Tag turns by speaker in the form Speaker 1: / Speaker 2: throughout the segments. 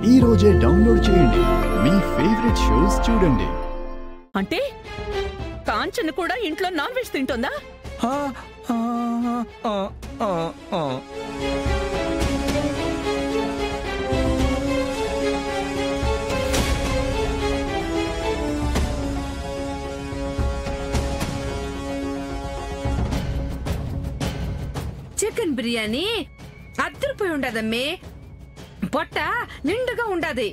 Speaker 1: ఈ రోజే డౌన్లోడ్ చేయండి, మీ ఫేవరెట్ షోస్ చూడండి.
Speaker 2: అంటే కాంచన కూడా ఇంట్లో నాన్ వెజ్ తింటుందా?
Speaker 3: చికెన్ బిర్యానీ అద్దరిపోయి ఉండదమ్మే, పొట్ట నిండుగా ఉండదు.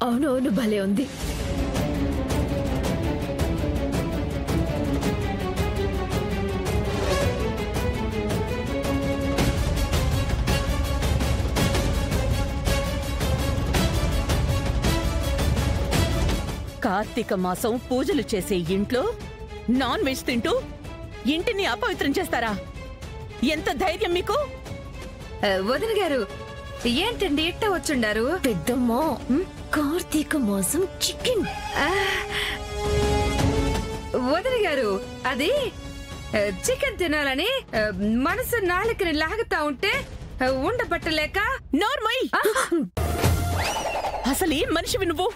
Speaker 4: అవునవును, భలే ఉంది.
Speaker 2: కార్తీక మాసం పూజలు చేసే ఇంట్లో నాన్ వెజ్ తింటూ ఇంటిని అపవిత్రం చేస్తారా? ఎంత ధైర్యం మీకు?
Speaker 3: వదిన గారు, ఏంటండి ఇట్ట వచ్చుండారు?
Speaker 4: పెద్దమ్మా, కార్తీక మాసం చికెన్.
Speaker 3: వదిన గారు, అది చికెన్ తినాలని మనసు నాలుకని లాగుతా ఉంటే ఉండబట్టలేక.
Speaker 2: నోర్మై! అసలు ఏం మనిషివి నువ్వు?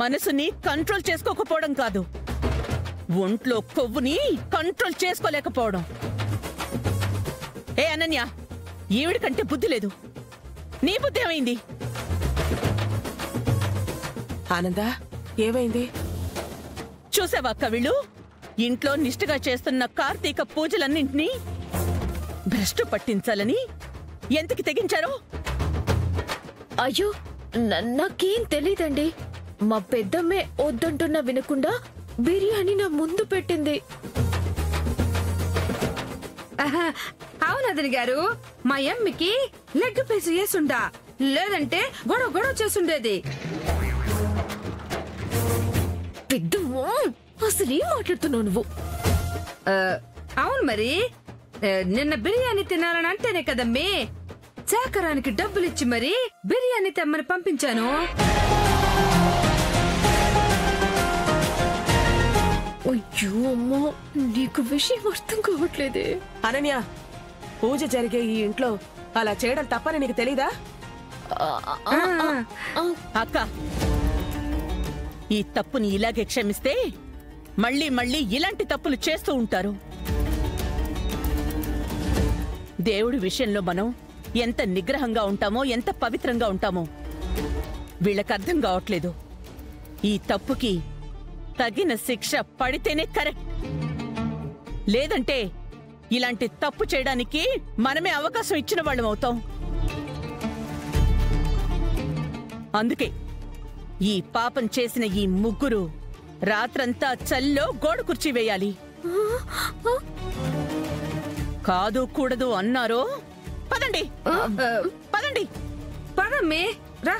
Speaker 2: మనసుని కంట్రోల్ చేసుకోకపోవడం కాదు, ఒంట్లో కొవ్వుని కంట్రోల్ చేసుకోలేకపోవడం. ఏ అనన్య, ఈవిడి కంటే బుద్ధి లేదు, నీ బుద్ధి ఏమైంది?
Speaker 5: ఆనందా, ఏమైంది?
Speaker 2: చూసావా కవిళ్ళు, ఇంట్లో నిష్ఠగా చేస్తున్న కార్తీక పూజలన్నింటినీ భ్రష్టు పట్టించాలని ఎంతకి తెగించారో?
Speaker 4: అయ్యో, నాకేం తెలీదండి. మా పెద్దమ్మే వద్దంటున్నా వినకుండా బిర్యానీ నా ముందు పెట్టింది.
Speaker 3: అవును వదిన గారు, మా అమ్మకి లెగ్ పీస్ వేసుండా, లేదంటే గొడవ గొడవ చేసుండేది.
Speaker 4: పెద్దమ్మా, అసలు ఏం మాట్లాడుతున్నావు నువ్వు?
Speaker 3: అవును మరి, నిన్న బిర్యానీ తినాలని అంటేనే కదమ్మే చాకరానికి డబ్బులిచ్చి మరి బిర్యానీ తెమ్మని పంపించాను.
Speaker 4: అయ్యో అమ్మా, నీకు విషయం అర్థం కావట్లేదే.
Speaker 5: అనన్య, పూజ జరిగే ఈ ఇంట్లో అలా చేయడం తప్పని నీకు తెలీదా?
Speaker 2: అక్క, ఈ తప్పుని ఇలాగే క్షమిస్తే మళ్ళీ మళ్ళీ ఇలాంటి తప్పులు చేస్తూ ఉంటారు. దేవుడి విషయంలో మనం ఎంత నిగ్రహంగా ఉంటామో, ఎంత పవిత్రంగా ఉంటామో వీళ్ళకి అర్థం కావట్లేదు. ఈ తప్పుకి తగిన శిక్ష పడితేనే కరెక్ట్, లేదంటే ఇలాంటి తప్పు చేయడానికి మనమే అవకాశం ఇచ్చిన వాళ్ళం అవుతాం. అందుకే ఈ పాపం చేసిన ఈ ముగ్గురు రాత్రంతా చల్లో గోడ కుర్చీ వేయాలి. కాదు కూడదు అన్నారో? పదండి పదండి
Speaker 3: పదమ్మే రా.